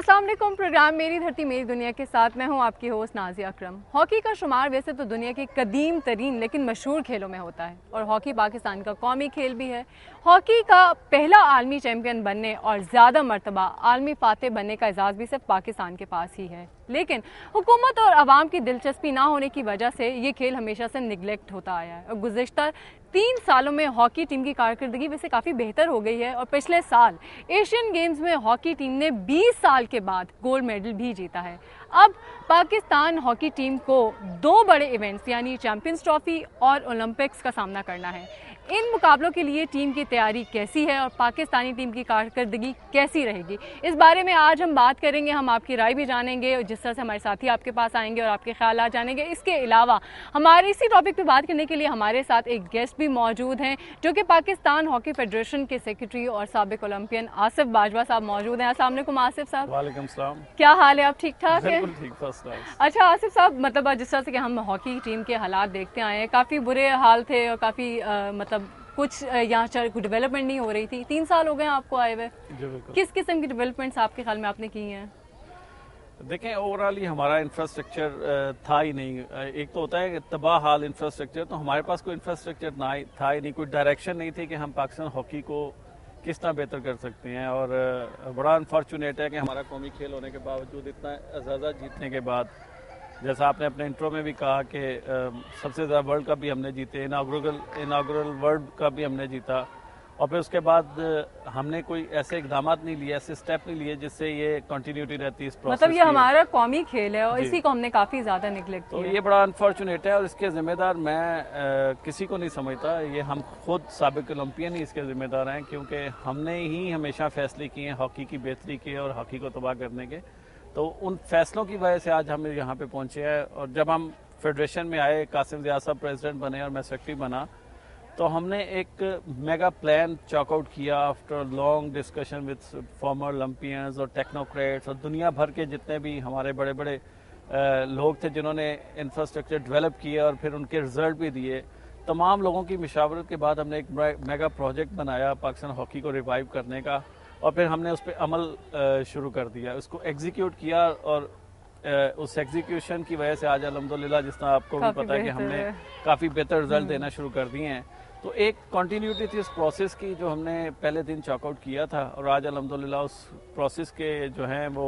अस्सलाम वालेकुम। प्रोग्राम मेरी धरती मेरी दुनिया के साथ मैं हूं आपकी होस्ट नाज़िया अकरम। हॉकी का शुमार वैसे तो दुनिया के कदीम तरीन लेकिन मशहूर खेलों में होता है और हॉकी पाकिस्तान का कौमी खेल भी है। हॉकी का पहला आलमी चैम्पियन बनने और ज़्यादा मरतबा आलमी फातेह बनने का एजाज़ भी सिर्फ पाकिस्तान के पास ही है, लेकिन हुकूमत और आवाम की दिलचस्पी ना होने की वजह से ये खेल हमेशा से निगलेक्ट होता आया है। और गुज़िश्ता 3 सालों में हॉकी टीम की कारकर्दगी वैसे काफ़ी बेहतर हो गई है और पिछले साल एशियन गेम्स में हॉकी टीम ने 20 साल के बाद गोल्ड मेडल भी जीता है। अब पाकिस्तान हॉकी टीम को 2 बड़े इवेंट्स यानी चैंपियंस ट्रॉफी और ओलंपिक्स का सामना करना है। इन मुकाबलों के लिए टीम की तैयारी कैसी है और पाकिस्तानी टीम की कारकर्दगी कैसी रहेगी, इस बारे में आज हम बात करेंगे। हम आपकी राय भी जानेंगे और जिस तरह से हमारे साथी आपके पास आएंगे और आपके ख्याल जानेंगे। इसके अलावा हमारे इसी टॉपिक पे बात करने के लिए हमारे साथ एक गेस्ट भी मौजूद हैं जो कि पाकिस्तान हॉकी फेडरेशन के सेक्रेटरी और साबिक ओलंपियन आसिफ बाजवा साहब मौजूद हैं। अस्सलाम वालेकुम आसिफ साहब। वालेकुम सलाम। क्या हाल है, आप ठीक ठाक हैं? बिल्कुल ठीक, फर्स्ट क्लास। अच्छा आसिफ साहब, मतलब जिस तरह से कि हम हॉकी टीम के हालात देखते आए हैं, काफ़ी बुरे हाल थे और काफ़ी मतलब कुछ यहाँ कुछ डेवलपमेंट नहीं हो रही थी। 3 साल हो गए आपको आए हुए, किस किस्म की डेवलपमेंट्स आपके ख्याल में आपने की हैं? देखें, ओवरऑल ही हमारा इंफ्रास्ट्रक्चर था ही नहीं। एक तो होता है कि तबाह हाल इंफ्रास्ट्रक्चर, तो हमारे पास कोई इंफ्रास्ट्रक्चर था ही नहीं, कोई डायरेक्शन नहीं थी कि हम पाकिस्तान हॉकी को किस तरह बेहतर कर सकते हैं। और बड़ा अनफॉर्चुनेट है कि हमारा कौमी खेल होने के बावजूद, इतना एजाज़ा जीतने के बाद, जैसा आपने अपने इंट्रो में भी कहा कि सबसे ज़्यादा वर्ल्ड कप भी हमने जीते, इनाग्रल वर्ल्ड कप भी हमने जीता, और फिर उसके बाद हमने कोई ऐसे इकदाम नहीं लिए, ऐसे स्टेप नहीं लिए जिससे ये कंटिन्यूटी रहती है इस प्रोसेस। मतलब ये हमारा कौमी खेल है और इसी को हमने काफ़ी ज़्यादा निगलेक्ट किया। तो ये बड़ा अनफॉर्चुनेट है और इसके ज़िम्मेदार मैं किसी को नहीं समझता। ये हम खुद साबिक ओलंपियन ही इसके ज़िम्मेदार हैं, क्योंकि हमने ही हमेशा फैसले किए हैं हॉकी की बेहतरी के और हॉकी को तबाह करने के। तो उन फैसलों की वजह से आज हम यहाँ पे पहुँचे हैं। और जब हम फेडरेशन में आए, कासिम ज़िया साहब प्रेसिडेंट बने और मैं सेक्रेटरी बना, तो हमने एक मेगा प्लान चॉकआउट किया after long discussion with farmer Olympians और टेक्नोक्रेट्स और दुनिया भर के जितने भी हमारे बड़े बड़े लोग थे जिन्होंने इंफ्रास्ट्रक्चर डेवलप किया और फिर उनके रिजल्ट भी दिए। तमाम लोगों की मशावरत के बाद हमने एक मेगा प्रोजेक्ट बनाया पाकिस्तान हॉकी को रिवाइव करने का, और फिर हमने उस पर अमल शुरू कर दिया, उसको एग्जीक्यूट किया। और उस एग्जीक्यूशन की वजह से आज अल्हम्दुलिल्लाह, जिस तरह आपको भी पता है कि हमने काफ़ी बेहतर रिजल्ट देना शुरू कर दिए हैं। तो एक कंटिन्यूटी थी उस प्रोसेस की जो हमने पहले दिन चॉकआउट किया था, और आज अल्हम्दुलिल्लाह उस प्रोसेस के जो हैं वो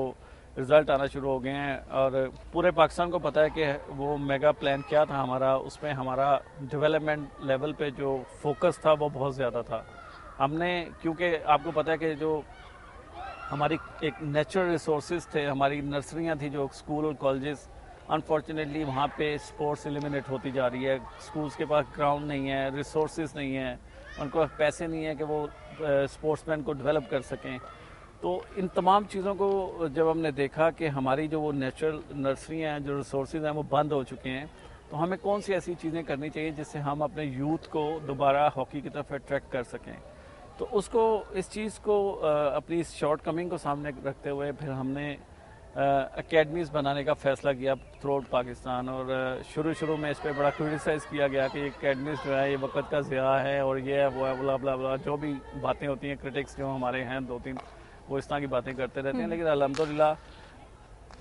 रिजल्ट आना शुरू हो गए हैं। और पूरे पाकिस्तान को पता है कि वो मेगा प्लान क्या था हमारा, उसमें हमारा डेवलपमेंट लेवल पे जो फोकस था वो बहुत ज़्यादा था। हमने, क्योंकि आपको पता है कि जो हमारी एक नेचुरल रिसोर्सेज थे, हमारी नर्सरियाँ थी, जो स्कूल और कॉलेजेस, अनफॉर्चुनेटली वहाँ पे स्पोर्ट्स एलिमिनेट होती जा रही है। स्कूल्स के पास ग्राउंड नहीं है, रिसोर्सेज नहीं है, उनको पैसे नहीं है कि वो स्पोर्ट्समैन को डेवलप कर सकें। तो इन तमाम चीज़ों को जब हमने देखा कि हमारी जो वो नेचुरल नर्सरियाँ हैं, जो रिसोर्सेज हैं, वो बंद हो चुके हैं, तो हमें कौन सी ऐसी चीज़ें करनी चाहिए जिससे हम अपने यूथ को दोबारा हॉकी की तरफ अट्रैक्ट कर सकें। तो उसको, इस चीज़ को अपनी इस शॉर्ट कमिंग को सामने रखते हुए फिर हमने एकेडमीज़ बनाने का फ़ैसला किया थ्रू आउट पाकिस्तान। और शुरू में इस पर बड़ा क्रिटिसाइज़ किया गया कि एकेडमीज़ जो है ये वक्त का ज़िया है और ये है वो है, बुला बुला बुला, जो भी बातें होती हैं। क्रिटिक्स जो हमारे हैं 2-3, वो इस तरह की बातें करते रहते हैं। लेकिन अल्हम्दुलिल्लाह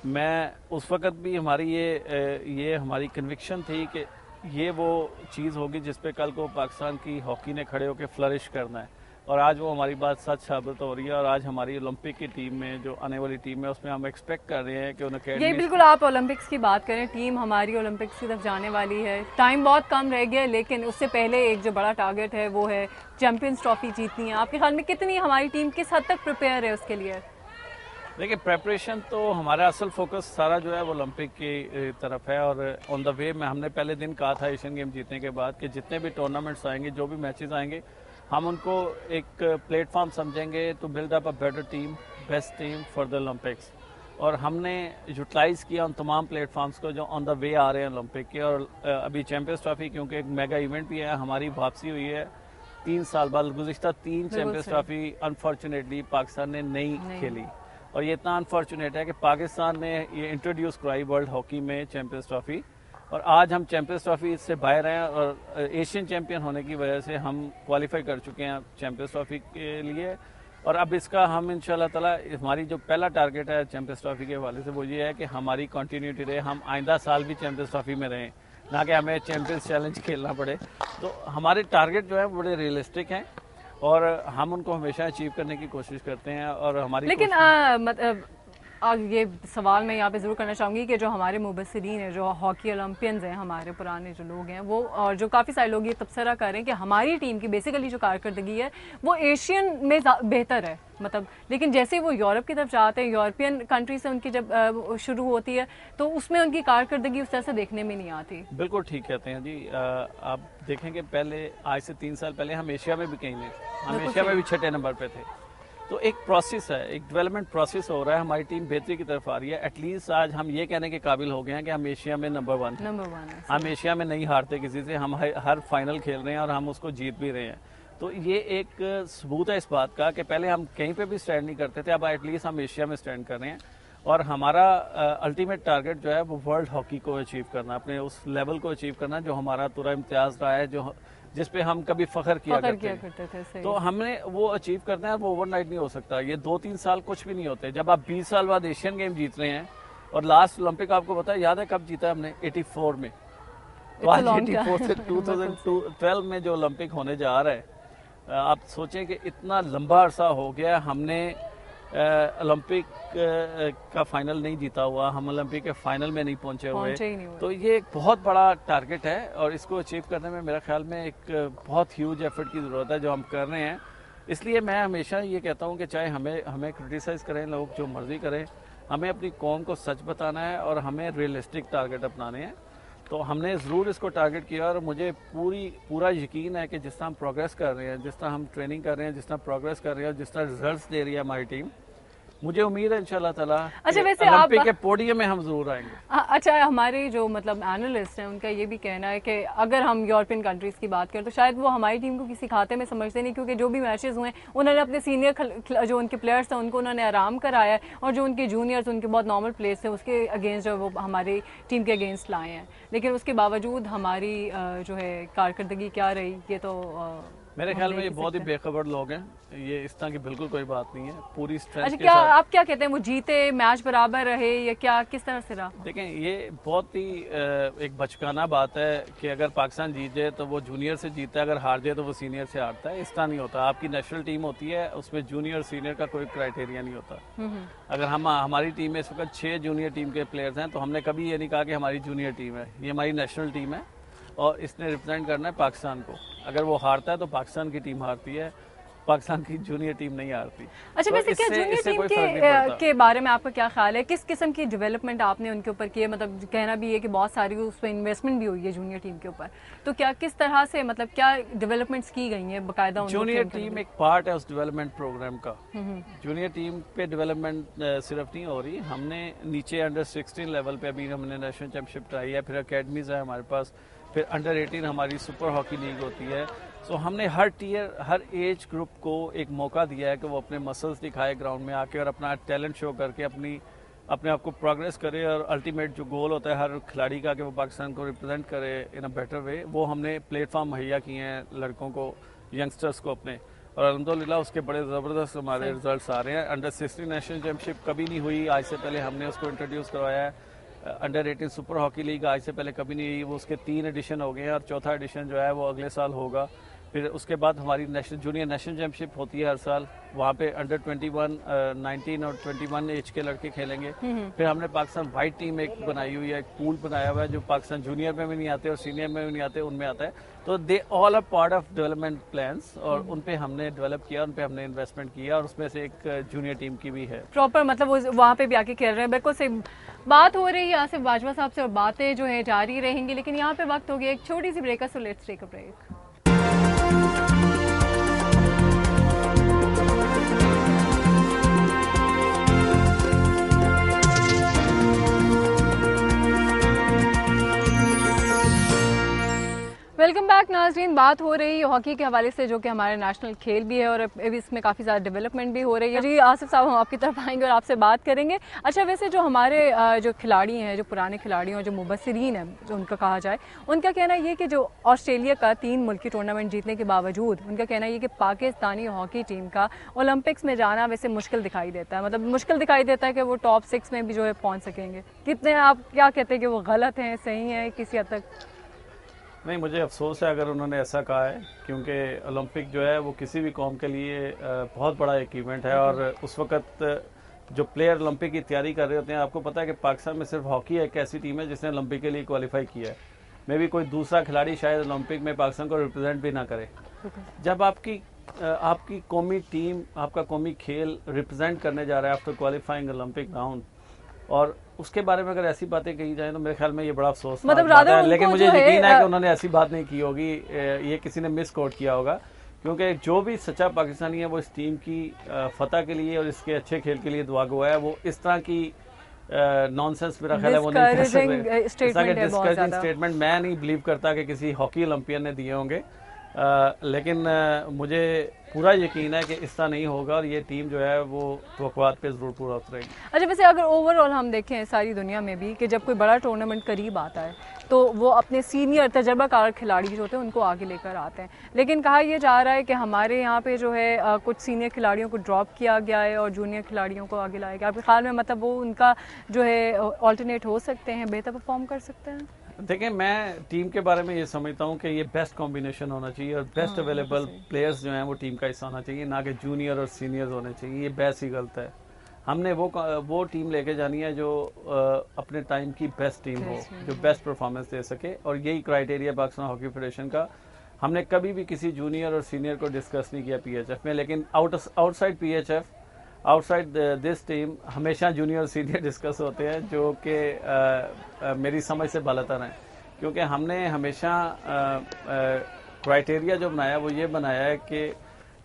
मैं उस वक़्त भी हमारी ये हमारी कन्विक्शन थी कि ये वो चीज़ होगी जिस पे कल को पाकिस्तान की हॉकी ने खड़े होकर फ्लरिश करना है। और आज वो हमारी बात सच साबित हो रही है। और आज हमारी ओलंपिक की टीम में, जो आने वाली टीम है, उसमें हम एक्सपेक्ट कर रहे हैं कि उन्हें ये बिल्कुल, आप ओलंपिक्स की बात करें, टीम हमारी ओलंपिक्स की तरफ जाने वाली है। टाइम बहुत कम रह गया है, लेकिन उससे पहले एक जो बड़ा टारगेट है वो है चैंपियंस ट्रॉफी जीतनी है। आपके ख्याल में कितनी हमारी टीम किस हद तक प्रिपेयर है उसके लिए? देखिए, प्रेपरेशन तो हमारा असल फोकस सारा जो है वो ओलंपिक की तरफ है। और ऑन द वे में हमने पहले दिन कहा था एशियन गेम जीतने के बाद कि जितने भी टूर्नामेंट्स आएंगे, जो भी मैचेस आएंगे, हम उनको एक प्लेटफॉर्म समझेंगे to build up a better team, best team for the Olympics. और हमने यूटिलाइज़ किया उन तमाम प्लेटफॉर्म्स को जो ऑन द वे आ रहे हैं ओलंपिक के। और अभी चैंपियंस ट्रॉफी, क्योंकि एक मेगा इवेंट भी है, हमारी वापसी हुई है 3 साल बाद। गुज़िश्ता 3 चैंपियंस ट्रॉफी अनफॉर्चुनेटली पाकिस्तान ने नहीं खेली। और ये इतना अनफॉर्चुनेट है कि पाकिस्तान ने ये इंट्रोड्यूस कराई वर्ल्ड हॉकी में चैंपियंस ट्रॉफी, और आज हम चैंपियंस ट्रॉफी से बाहर हैं। और एशियन चैंपियन होने की वजह से हम क्वालिफाई कर चुके हैं चैंपियंस ट्रॉफी के लिए। और अब इसका हम इंशाल्लाह ताला हमारी जो पहला टारगेट है चैंपियंस ट्रॉफी के हवाले से वो ये है कि हमारी कंटिन्यूटी रहे, हम आइंदा साल भी चैंपियंस ट्रॉफी में रहें, ना कि हमें चैंपियंस चैलेंज खेलना पड़े। तो हमारे टारगेट जो है बड़े रियलिस्टिक हैं और हम उनको हमेशा अचीव करने की कोशिश करते हैं। और हमारी लेकिन ये सवाल मैं यहाँ पे ज़रूर करना चाहूँगी कि जो हमारे मुबस्सिरीन हैं, जो हॉकी ओलंपियंस हैं, हमारे पुराने जो लोग हैं वो, और जो काफ़ी सारे लोग ये तबसरा कर रहे हैं कि हमारी टीम की बेसिकली जो कारकर्दगी है वो एशियन में बेहतर है, मतलब लेकिन जैसे ही वो यूरोप की तरफ जाते हैं, यूरोपियन कंट्री से उनकी जब शुरू होती है तो उसमें उनकी कारकर्दगी उस तरह से देखने में नहीं आती। बिल्कुल ठीक कहते हैं जी। आप देखेंगे पहले आज से 3 साल पहले हम एशिया में भी कहीं नहीं, हम एशिया में भी 6 नंबर पे थे। तो एक प्रोसेस है, एक डेवलपमेंट प्रोसेस हो रहा है, हमारी टीम बेहतरी की तरफ आ रही है। एटलीस्ट आज हम ये कहने के काबिल हो गए हैं कि हम एशिया में नंबर वन है। हम एशिया में नहीं हारते किसी से, हम हर फाइनल खेल रहे हैं और हम उसको जीत भी रहे हैं। तो ये एक सबूत है इस बात का कि पहले हम कहीं पे भी स्टैंड नहीं करते थे, अब एटलीस्ट हम एशिया में स्टैंड कर रहे हैं। और हमारा अल्टीमेट टारगेट जो है वो वर्ल्ड हॉकी को अचीव करना, अपने उस लेवल को अचीव करना जो हमारा पूरा इम्तियाज रहा है, जो जिस पे हम कभी फख्र किया करते थे। तो हमने वो अचीव करना है, वो ओवरनाइट नहीं हो सकता। ये 2-3 साल कुछ भी नहीं होते। जब आप 20 साल बाद एशियन गेम जीत रहे हैं और लास्ट ओलंपिक आपको पता है, याद है कब जीता हमने? 84 में। तो आज 84 से 2012 में जो ओलंपिक होने जा रहा है, आप सोचें कि इतना लंबा अरसा हो गया हमने ओलंपिक का फाइनल नहीं जीता हुआ, हम ओलंपिक के फाइनल में नहीं पहुंचे हुए। तो ये एक बहुत बड़ा टारगेट है और इसको अचीव करने में मेरा ख्याल में एक बहुत ह्यूज एफर्ट की ज़रूरत है जो हम कर रहे हैं। इसलिए मैं हमेशा ये कहता हूँ कि चाहे हमें क्रिटिसाइज़ करें लोग, जो मर्जी करें, हमें अपनी कौम को सच बताना है और हमें रियलिस्टिक टारगेट अपनाने हैं। तो हमने ज़रूर इसको टारगेट किया और मुझे पूरा यकीन है कि जिस तरह हम प्रोग्रेस कर रहे हैं, जिस तरह हम ट्रेनिंग कर रहे हैं, जिस तरह प्रोग्रेस कर रहे हैं और जिस तरह रिजल्ट्स दे रही है हमारी टीम, मुझे उम्मीद है इंशाल्लाह ताला अच्छा वैसे ओलंपिक के पोडियम में हम जरूर आएंगे। अच्छा, हमारे जो मतलब एनालिस्ट हैं उनका ये भी कहना है कि अगर हम यूरोपियन कंट्रीज़ की बात करें तो शायद वो हमारी टीम को किसी खाते में समझते नहीं, क्योंकि जो भी मैचेस हुए उन्होंने अपने सीनियर जो उनके प्लेयर्स हैं उनको उन्होंने आराम कराया है और जो उनके जूनियर्स, उनके बहुत नॉर्मल प्लेयर्स थे उसके अगेंस्ट जो वो हमारी टीम के अगेंस्ट लाए हैं। लेकिन उसके बावजूद हमारी जो है कारकर्दगी क्या रही, ये तो मेरे ख्याल में ये बहुत ही बेखबर लोग हैं। ये इस तरह की बिल्कुल कोई बात नहीं है। पूरी स्ट्रेंथ अच्छा, क्या आप क्या कहते हैं, वो जीते, मैच बराबर रहे या क्या, किस तरह से रहा? देखें, ये बहुत ही एक बचकाना बात है कि अगर पाकिस्तान जीत जाए तो वो जूनियर से जीतता है, अगर हार जाए तो वो सीनियर से हारता है। इस तरह नहीं होता। आपकी नेशनल टीम होती है, उसमें जूनियर सीनियर का कोई क्राइटेरिया नहीं होता। अगर हमारी टीम में इस वक्त 6 जूनियर टीम के प्लेयर्स हैं तो हमने कभी ये नहीं कहा कि हमारी जूनियर टीम है, ये हमारी नेशनल टीम है और इसने रिप्रेजेंट करना है पाकिस्तान को। अगर वो हारता है तो पाकिस्तान की टीम हारती है, पाकिस्तान की जूनियर टीम नहीं हारती। अच्छा, वैसे क्या जूनियर टीम के बारे में आपका क्या ख्याल है? किस किस्म की डेवलपमेंट आपने उनके ऊपर की है? मतलब कहना भी है कि बहुत सारी उस पर इन्वेस्टमेंट भी हुई है जूनियर टीम के ऊपर, तो क्या किस तरह से, मतलब क्या डेवलपमेंट्स की गई हैं बाकायदा? जूनियर टीम एक पार्ट है उस डेवलपमेंट प्रोग्राम का। जूनियर टीम पे डेवलपमेंट सिर्फ नहीं हो रही, हमने नीचे अंडर 16 लेवल पे अभी हमने नेशनल चैंपियनशिप ट्राई है, फिर अकेडमीज है हमारे पास, फिर अंडर 18 हमारी सुपर हॉकी लीग होती है। सो हमने हर टीयर, हर एज ग्रुप को एक मौका दिया है कि वो अपने मसल्स दिखाए ग्राउंड में आके और अपना टैलेंट शो करके अपने आप को प्रोग्रेस करे। और अल्टीमेट जो गोल होता है हर खिलाड़ी का कि वो पाकिस्तान को रिप्रेजेंट करे इन अ बेटर वे, वो हमने प्लेटफॉर्म मुहैया किए हैं लड़कों को, यंगस्टर्स को अपने। और अल्हम्दुलिल्लाह उसके बड़े ज़बरदस्त हमारे रिजल्ट्स आ रहे हैं। अंडर 16 नेशनल चैंपियनशिप कभी नहीं हुई, आज से पहले हमने उसको इंट्रोड्यूस करवाया है। अंडर 18 सुपर हॉकी लीग आज से पहले कभी नहीं हुई, वो उसके 3 एडिशन हो गए हैं और चौथा एडिशन जो है वो अगले साल होगा। फिर उसके बाद हमारी जूनियर नेशनल चैंपियनशिप होती है हर साल, वहाँ पे अंडर 21, 19 और 21 एज के लड़के खेलेंगे। फिर हमने पाकिस्तान वाइट टीम एक बनाई हुई है, एक पूल बनाया हुआ है जो पाकिस्तान जूनियर में भी नहीं आते और सीनियर में भी नहीं आते, उनमें आता है। तो they all are part of development plans और उन पे हमने डेवलप किया, उन पे हमने इन्वेस्टमेंट किया और उसमें से एक जूनियर टीम की भी है प्रॉपर, मतलब वो वहाँ पे भी आके खेल रहे हैं। बिल्कुल से बात हो रही है आसिफ बाजवा साहब से और बातें जो है जारी रहेंगी, लेकिन यहाँ पे वक्त हो गया एक छोटी सी ब्रेक का, so let's take a break. Welcome back. Back नाज़रीन, बात हो रही है हॉकी के हवाले से, जो कि हमारे नेशनल खेल भी है और अभी इसमें काफ़ी ज़्यादा डेवलपमेंट भी हो रही है। जी आसिफ साहब, हम आपकी तरफ आएंगे और आपसे बात करेंगे। अच्छा, वैसे जो हमारे जो खिलाड़ी हैं, जो पुराने खिलाड़ी हैं, जो मुबसरीन हैं जो उनका कहा जाए, उनका कहना ये कि जो ऑस्ट्रेलिया का 3 मुल्की टूर्नामेंट जीतने के बावजूद उनका कहना ये कि पाकिस्तानी हॉकी टीम का ओलंपिक्स में जाना वैसे मुश्किल दिखाई देता है। मतलब मुश्किल दिखाई देता है कि वो टॉप 6 में भी जो है पहुँच सकेंगे। कितने आप क्या कहते हैं कि वो गलत हैं, सही हैं किसी हद तक? नहीं, मुझे अफसोस है अगर उन्होंने ऐसा कहा है, क्योंकि ओलंपिक जो है वो किसी भी कौम के लिए बहुत बड़ा एक इवेंट है। और उस वक्त जो प्लेयर ओलंपिक की तैयारी कर रहे होते हैं, आपको पता है कि पाकिस्तान में सिर्फ हॉकी एक ऐसी टीम है जिसने ओलंपिक के लिए क्वालिफाई किया है। मे भी कोई दूसरा खिलाड़ी शायद ओलंपिक में पाकिस्तान को रिप्रेजेंट भी ना करे। जब आपकी कौमी टीम, आपका कौमी खेल रिप्रेजेंट करने जा रहा है आफ्टर क्वालिफाइंग ओलंपिक राउंड, और उसके बारे में अगर ऐसी बातें कही जाए तो मेरे ख्याल में ये बड़ा अफसोस मतलब है। लेकिन मुझे यकीन है कि उन्होंने ऐसी बात नहीं की होगी, ये किसी ने मिस कोट किया होगा। क्योंकि जो भी सच्चा पाकिस्तानी है वो इस टीम की फतह के लिए और इसके अच्छे खेल के लिए दुआ गो है। वो इस तरह की नॉनसेंस मेरा ख्याल है वो नहीं कर सकते। डिस्करेजिंग स्टेटमेंट मैं नहीं बिलीव करता कि किसी हॉकी ओलंपियन ने दिए होंगे। लेकिन मुझे पूरा यकीन है कि इस तरह नहीं होगा और ये टीम जो है वो तवक्कुआत पे ज़रूर पूरा उतरेगी। अच्छा, वैसे अगर ओवरऑल हम देखें सारी दुनिया में भी कि जब कोई बड़ा टूर्नामेंट करीब आता है तो वो अपने सीनियर तजर्बाकार खिलाड़ी जो होते हैं उनको आगे लेकर आते हैं, लेकिन कहा यह जा रहा है कि हमारे यहाँ पे जो है कुछ सीनियर खिलाड़ियों को ड्रॉप किया गया है और जूनियर खिलाड़ियों को आगे लाया गया। आपके ख्याल में मतलब वो उनका जो है ऑल्टरनेट हो सकते हैं, बेहतर परफॉर्म कर सकते हैं? देखिए, मैं टीम के बारे में ये समझता हूँ कि ये बेस्ट कॉम्बिनेशन होना चाहिए और बेस्ट अवेलेबल प्लेयर्स जो हैं वो टीम का हिस्सा होना चाहिए, ना कि जूनियर और सीनियर्स होने चाहिए। ये बेस्ट ही गलत है। हमने वो टीम लेके जानी है जो अपने टाइम की बेस्ट टीम हो, जो बेस्ट परफॉर्मेंस दे सके। और यही क्राइटेरिया पाकिस्तान हॉकी फेडरेशन का। हमने कभी भी किसी जूनियर और सीनियर को डिस्कस नहीं किया PHF में, लेकिन outside PHF, outside this team हमेशा जूनियर और सीनियर डिस्कस होते हैं, जो कि मेरी समझ से बालातर हैं। क्योंकि हमने हमेशा क्राइटेरिया जो बनाया वो ये बनाया है कि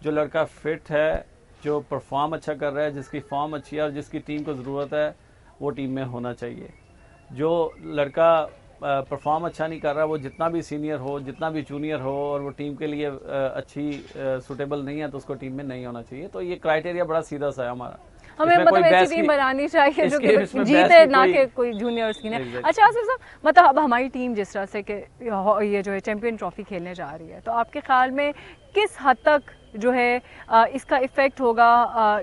जो लड़का फिट है, जो परफॉर्म अच्छा कर रहा है, जिसकी फॉर्म अच्छी है और जिसकी टीम को ज़रूरत है वो टीम में होना चाहिए। जो लड़का परफॉर्म अच्छा नहीं कर रहा, वो जितना भी सीनियर हो, जितना भी जूनियर हो, और वो टीम के लिए अच्छी सूटेबल नहीं है तो उसको टीम में नहीं होना चाहिए। तो ये क्राइटेरिया बड़ा सीधा सा है हमारा। हमें मतलब ऐसी टीम बनानी चाहिए जो कि जीते, ना कि कोई जूनियर सीनियर। अच्छा आसिफ साहब, मतलब अब हमारी टीम जिस तरह से कि ये जो है चैंपियन ट्रॉफी खेलने जा रही है, तो आपके ख्याल में किस हद तक जो है इसका इफ़ेक्ट होगा,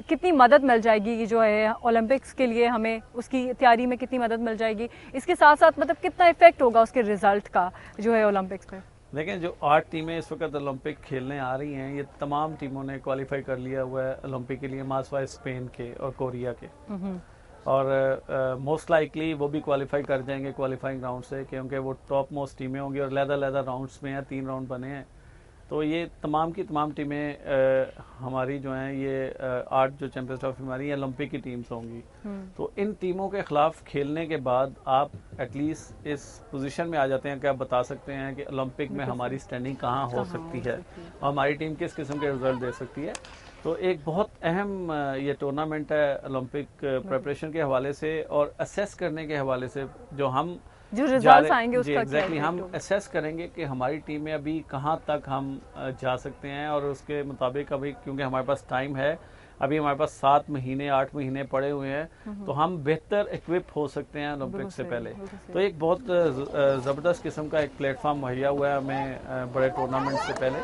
कितनी मदद मिल जाएगी जो है ओलंपिक्स के लिए, हमें उसकी तैयारी में कितनी मदद मिल जाएगी, इसके साथ साथ मतलब कितना इफ़ेक्ट होगा उसके रिजल्ट का जो है ओलंपिक्स पे? देखें, जो 8 टीमें इस वक्त ओलंपिक खेलने आ रही हैं, ये तमाम टीमों ने क्वालिफाई कर लिया हुआ है ओलंपिक के लिए, मासवा स्पेन के और कोरिया के। और मोस्ट लाइकली वो भी क्वालिफाई कर जाएंगे क्वालिफाइंग राउंड से, क्योंकि वो टॉप मोस्ट टीमें होंगी और लहदा राउंड्स में हैं, 3 राउंड बने हैं। तो ये तमाम की तमाम टीमें हमारी जो हैं ये 8 जो चैंपियंस ट्रॉफी हमारी ओलंपिक की टीम्स होंगी। तो इन टीमों के खिलाफ खेलने के बाद आप एटलीस्ट इस पोजीशन में आ जाते हैं कि आप बता सकते हैं कि ओलंपिक में हमारी स्टैंडिंग कहाँ हो सकती है और हमारी टीम किस किस्म के रिजल्ट दे सकती है। तो एक बहुत अहम ये टूर्नामेंट है ओलंपिक प्रिपरेशन के हवाले से और असेस करने के हवाले से। जो रिजल्ट्स आएंगे उसका एग्जैक्टली हम असेस करेंगे कि हमारी टीम में अभी कहाँ तक हम जा सकते हैं, और उसके मुताबिक अभी क्योंकि हमारे पास टाइम है, अभी हमारे पास 7 महीने 8 महीने पड़े हुए हैं, तो हम बेहतर इक्विप हो सकते हैं ओलंपिक से पहले। तो एक बहुत ज़बरदस्त किस्म का एक प्लेटफॉर्म मुहैया हुआ है हमें बड़े टूर्नामेंट से पहले,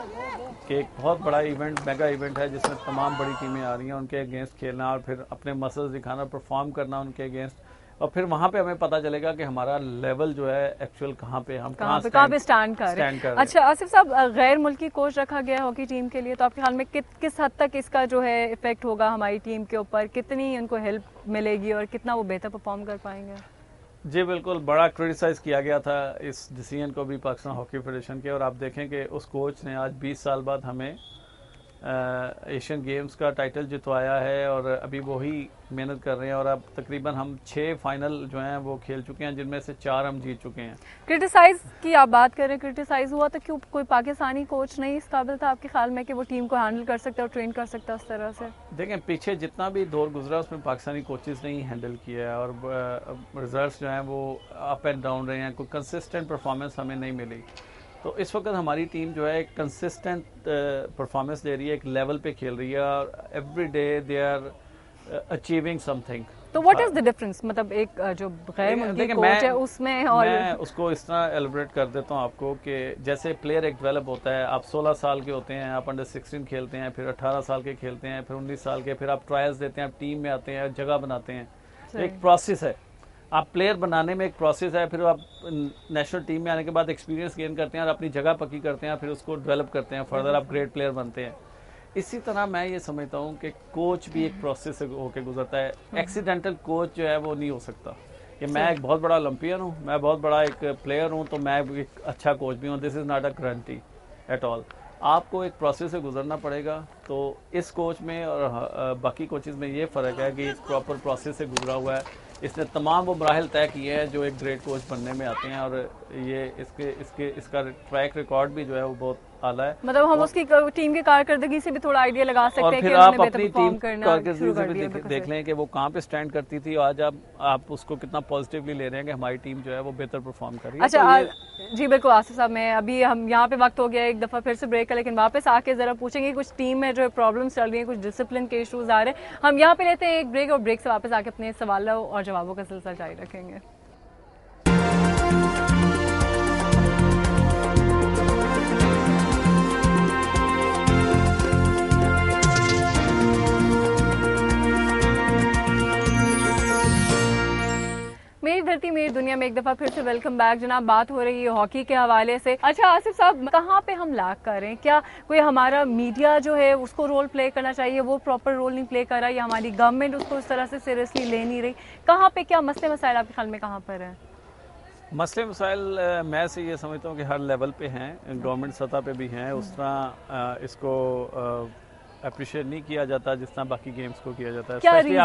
कि एक बहुत बड़ा इवेंट, मेगा इवेंट है जिसमें तमाम बड़ी टीमें आ रही हैं, उनके अगेंस्ट खेलना और फिर अपने मसल्स दिखाना, परफॉर्म करना उनके अगेंस्ट, और फिर वहाँ पे हमें पता चलेगा कि हमारा लेवल जो है एक्चुअल कहाँ पे हम कहाँ पे स्टैंड कर रहे हैं। अच्छा आसिफ साहब, गैर मुल्की कोच रखा गया है हॉकी टीम के लिए, तो आपके ख्याल में किस हद तक इसका जो है इफेक्ट होगा हमारी टीम के ऊपर, कितनी उनको हेल्प मिलेगी और कितना वो बेहतर परफॉर्म कर पाएंगे? जी बिल्कुल, बड़ा क्रिटिसाइज किया गया था इस डिसीजन को भी पाकिस्तान हॉकी फेडरेशन के, और आप देखें कि उस कोच ने आज 20 साल बाद हमें एशियन गेम्स का टाइटल जितवाया है और अभी वही मेहनत कर रहे हैं, और अब तकरीबन हम 6 फाइनल जो हैं वो खेल चुके हैं, जिनमें से 4 हम जीत चुके हैं। क्रिटिसाइज की आप बात करें, क्रिटिसाइज हुआ तो क्यों कोई पाकिस्तानी कोच नहीं इस काबिल था आपके ख्याल में कि वो टीम को हैंडल कर सकता और ट्रेन कर सकता उस तरह से? देखें, पीछे जितना भी दौर गुजरा उसमें पाकिस्तानी कोचेज ने ही हैंडल किया है, और रिजल्ट्स जो हैं वो अप एंड डाउन रहे हैं, कोई कंसिस्टेंट परफॉर्मेंस हमें नहीं मिली। तो इस वक्त हमारी टीम जो है एक कंसिस्टेंट परफॉर्मेंस दे रही है, एक लेवल पे खेल रही है और every day they are achieving something. तो व्हाट इज द डिफरेंस, मतलब एक जो गैर मुल्की कोच है उसमें और मैं उसको इस तरह एलिब्रेट कर देता हूँ आपको कि जैसे प्लेयर एक डेवलप होता है, आप 16 साल के होते हैं, आप अंडर 16 खेलते हैं, फिर 18 साल के खेलते हैं, फिर 19 साल के, फिर आप ट्रायल्स देते हैं, आप टीम में आते हैं, जगह बनाते हैं, एक प्रोसेस है। आप प्लेयर बनाने में एक प्रोसेस है, फिर आप नेशनल टीम में आने के बाद एक्सपीरियंस गेन करते हैं और अपनी जगह पक्की करते हैं, फिर उसको डेवलप करते हैं, फर्दर आप ग्रेट प्लेयर बनते हैं। इसी तरह मैं ये समझता हूँ कि कोच भी एक प्रोसेस से होकर गुजरता है। एक्सीडेंटल कोच जो है वो नहीं हो सकता कि मैं एक बहुत बड़ा ओलंपियन हूँ, मैं बहुत बड़ा एक प्लेयर हूँ तो मैं एक अच्छा कोच भी हूँ। This is not a guarantee at all. आपको एक प्रोसेस से गुजरना पड़ेगा। तो इस कोच में और बाकी कोचेज़ में ये फ़र्क है कि एक प्रॉपर प्रोसेस से गुजरा हुआ है, इसने तमाम वो मराहल तय किए हैं जो एक ग्रेट कोच बनने में आते हैं, और ये इसका ट्रैक रिकॉर्ड भी जो है वो बहुत आला है। मतलब हम उसकी टीम की कारकर्दगी से भी थोड़ा आइडिया लगा सकते हैं और फिर आप अपनी टीम कारकर्दगी से भी देख लें कि वो कहाँ पे स्टैंड करती थी, आज आप उसको कितना पॉजिटिवली ले रहे हैं कि हमारी टीम जो है वो बेहतर परफॉर्म कर रही है। अच्छा जी बिल्कुल आसिफ साहब, मैं अभी हम यहाँ पे वक्त हो गया एक दफ़ा फिर से ब्रेक का, लेकिन वापस आके ज़रा पूछेंगे कुछ टीम में जो प्रॉब्लम्स चल रही हैं, कुछ डिसिप्लिन के इशूज़ आ रहे हैं। हम यहाँ पे लेते हैं एक ब्रेक और ब्रेक से वापस आके अपने सवालों और जवाबों का सिलसिला जारी रखेंगे। मेरी धरती मेरी दुनिया में एक दफ़ा फिर से वेलकम बैक जनाब। बात हो रही है हॉकी के हवाले से। अच्छा आसिफ साहब, कहाँ पे हम लैक कर रहे हैं? क्या कोई हमारा मीडिया जो है उसको रोल प्ले करना चाहिए, वो प्रॉपर रोल नहीं प्ले कर रहा, या हमारी गवर्नमेंट उसको इस तरह से सीरियसली ले नहीं रही? कहाँ पे क्या मसले मसाइल आपके ख्याल में कहाँ पर हैं? मसले मसाइल मैं से ये समझता हूँ कि हर लेवल पे हैं, गवर्नमेंट सतह पे भी हैं। उस तरह इसको अप्रिशिएट नहीं किया जाता जिस तरह बाकी गेम्स को किया जाता है। स्पेशली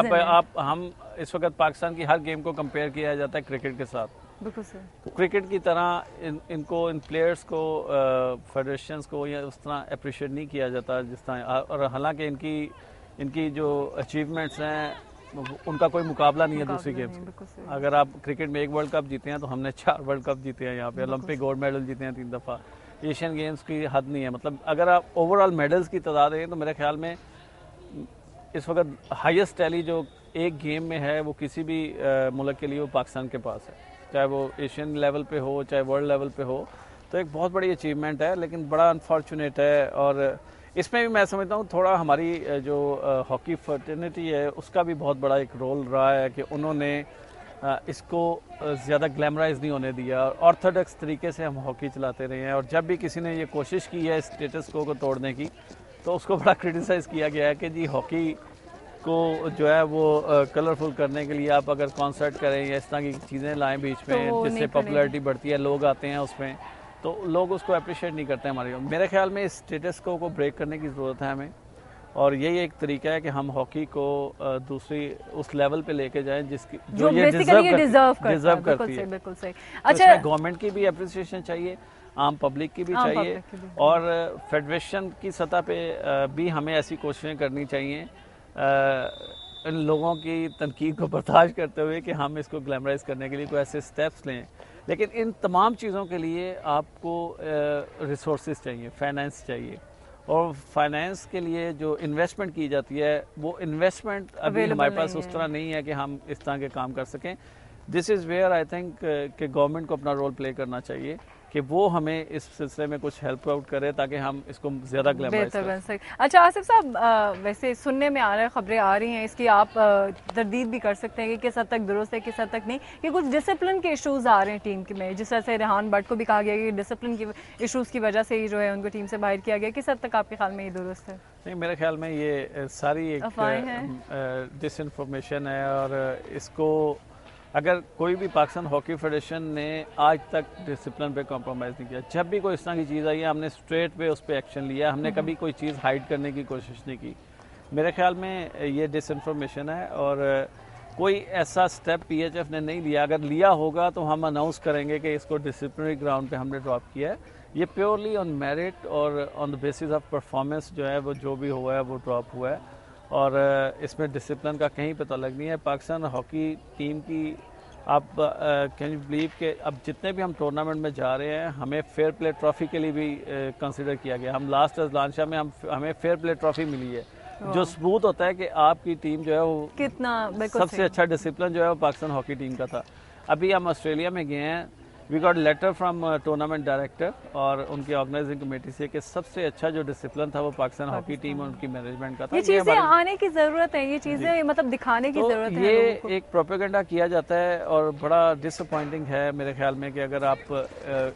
हम इस वक्त पाकिस्तान की हर गेम को कंपेयर किया जाता है क्रिकेट के साथ। बिल्कुल सर। तो क्रिकेट की तरह इन प्लेयर्स को, फेडरेशंस को या उस तरह अप्रिशिएट नहीं किया जाता जिस तरह, और हालांकि इनकी जो अचीवमेंट्स हैं उनका कोई मुकाबला नहीं है दूसरी गेम्स से। अगर आप क्रिकेट में एक वर्ल्ड कप जीते हैं तो हमने 4 वर्ल्ड कप जीते हैं यहाँ पे, ओलंपिक गोल्ड मेडल जीते हैं 3 दफ़ा, एशियन गेम्स की हद नहीं है। मतलब अगर आप ओवरऑल मेडल्स की तादाद है तो मेरे ख्याल में इस वक्त हाईएस्ट टैली जो एक गेम में है वो किसी भी मुल्क के लिए वो पाकिस्तान के पास है, चाहे वो एशियन लेवल पे हो चाहे वर्ल्ड लेवल पे हो। तो एक बहुत बड़ी अचीवमेंट है, लेकिन बड़ा अनफॉर्चुनेट है। और इसमें भी मैं समझता हूँ थोड़ा हमारी जो हॉकी फर्टर्निटी है उसका भी बहुत बड़ा एक रोल रहा है कि उन्होंने इसको ज़्यादा ग्लैमराइज नहीं होने दिया। ऑर्थोडॉक्स तरीके से हम हॉकी चलाते रहे हैं, और जब भी किसी ने ये कोशिश की है स्टेटस को तोड़ने की तो उसको बड़ा क्रिटिसाइज़ किया गया है कि जी हॉकी को जो है वो कलरफुल करने के लिए आप अगर कॉन्सर्ट करें या इस तरह की चीज़ें लाएं बीच में जिससे पॉपुलैरिटी बढ़ती है, लोग आते हैं उसमें, तो लोग उसको अप्रिशिएट नहीं करते हमारे। मेरे ख्याल में इस स्टेटस को ब्रेक करने की ज़रूरत है हमें, और यही एक तरीका है कि हम हॉकी को दूसरी उस लेवल पे लेके जाएं जिसकी जो ये डिजर्व करती है। बिल्कुल सही। अच्छा, गवर्नमेंट की भी अप्रिसिएशन चाहिए, आम पब्लिक की भी चाहिए, और फेडरेशन की सतह पे भी हमें ऐसी कोशिशें करनी चाहिए इन लोगों की तनकीद को बर्दाश्त करते हुए कि हम इसको ग्लैमराइज करने के लिए कोई ऐसे स्टेप्स लें। लेकिन इन तमाम चीज़ों के लिए आपको रिसोर्सेज चाहिए, फाइनेंस चाहिए, और फाइनेंस के लिए जो इन्वेस्टमेंट की जाती है वो इन्वेस्टमेंट अभी हमारे पास उस तरह नहीं है कि हम इस तरह के काम कर सकें। This is where I think कि गवर्नमेंट को अपना रोल प्ले करना चाहिए कि वो हमें इस सिलसिले में कुछ हेल्प आउट करे ताकि हम इसको ज़्यादा ग्लैमराइज कर सकें। अच्छा आसिफ साहब, वैसे सुनने में आ रहा है, खबरें आ रही हैं, इसकी आप तरदीद भी कर सकते हैं कि किस हद तक दुरुस्त है किस हद तक नहीं, कि कुछ डिसिप्लिन के इशूज़ आ रहे हैं टीम के में, जिस तरह से रेहान भट्ट को भी कहा गया कि डिसिप्लिन की इशूज़ की वजह से ही जो है उनको टीम से बाहर किया गया। किस हद तक आपके ख्याल में ये दुरुस्त है? नहीं, मेरे ख्याल में ये सारी एक डिसइंफॉर्मेशन है, और इसको अगर कोई भी पाकिस्तान हॉकी फेडरेशन ने आज तक डिसिप्लिन पे कॉम्प्रोमाइज़ नहीं किया। जब भी कोई इस तरह की चीज़ आई है हमने स्ट्रेट पे उस पर एक्शन लिया, हमने कभी कोई चीज़ हाइड करने की कोशिश नहीं की। मेरे ख्याल में ये डिसइंफॉर्मेशन है, और कोई ऐसा स्टेप पीएचएफ ने नहीं लिया। अगर लिया होगा तो हम अनाउंस करेंगे कि इसको डिसिप्लिनरी ग्राउंड पे हमने ड्रॉप किया है। ये प्योरली ऑन मेरिट और on the basis of performance जो है वो जो भी हुआ है वो ड्रॉप हुआ है, और इसमें डिसिप्लिन का कहीं पता लग नहीं है। पाकिस्तान हॉकी टीम की आप कैन यू बिलीव कि अब जितने भी हम टूर्नामेंट में जा रहे हैं हमें फेयर प्ले ट्रॉफी के लिए भी कंसिडर किया गया। हम लास्ट अजलान शाह में हमें फेयर प्ले ट्रॉफी मिली है, जो सबूत होता है कि आपकी टीम जो है वो कितना सबसे अच्छा डिसिप्लिन जो है वो पाकिस्तान हॉकी टीम का था। अभी हम ऑस्ट्रेलिया में गए हैं, we got letter from tournament director और उनकी ऑर्गेनाइजिंग कमेटी से कि सबसे अच्छा जो डिसिप्लिन था वो पाकिस्तान हॉकी टीम और उनकी मैनेजमेंट का था। ये चीजें आने की जरूरत है, ये चीजें मतलब दिखाने की जरूरत है। ये एक प्रोपेगेंडा किया जाता है और बड़ा डिसअपॉइंटिंग है मेरे ख्याल में कि अगर आप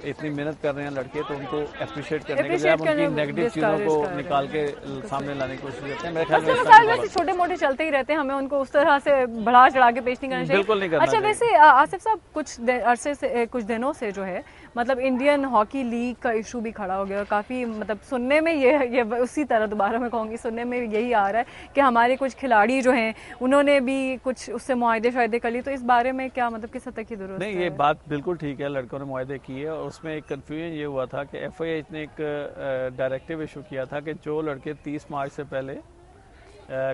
इतनी मेहनत कर रहे हैं लड़के तो उनको अप्रिशिएट करने के बजाय आप उनकी नेगेटिव चीजों को निकाल के सामने लाने की कोशिश करते हैं। मेरे ख्याल में छोटे मोटे चलते ही रहते हैं, हमें उनको उस तरह से बढ़ा चढ़ा के पेश नहीं करना चाहिए। बिल्कुल नहीं करना अच्छा, वैसे आसिफ साहब कुछ अरसे से कुछ दिनों से जो है मतलब इंडियन हॉकी लीग का इशू भी खड़ा हो गया और काफ़ी मतलब सुनने में ये उसी तरह दोबारा मैं कहूँगी सुनने में यही आ रहा है कि हमारे कुछ खिलाड़ी जो हैं उन्होंने भी कुछ उससे मुआहदे शायदे कर लिए। तो इस बारे में क्या मतलब किस हद तक की जरूरत नहीं, ये बात बिल्कुल ठीक है, लड़कों ने मुआहदे किए और उसमें एक कन्फ्यूजन ये हुआ था कि FIH ने एक डायरेक्टिव इशू किया था कि जो लड़के 30 मार्च से पहले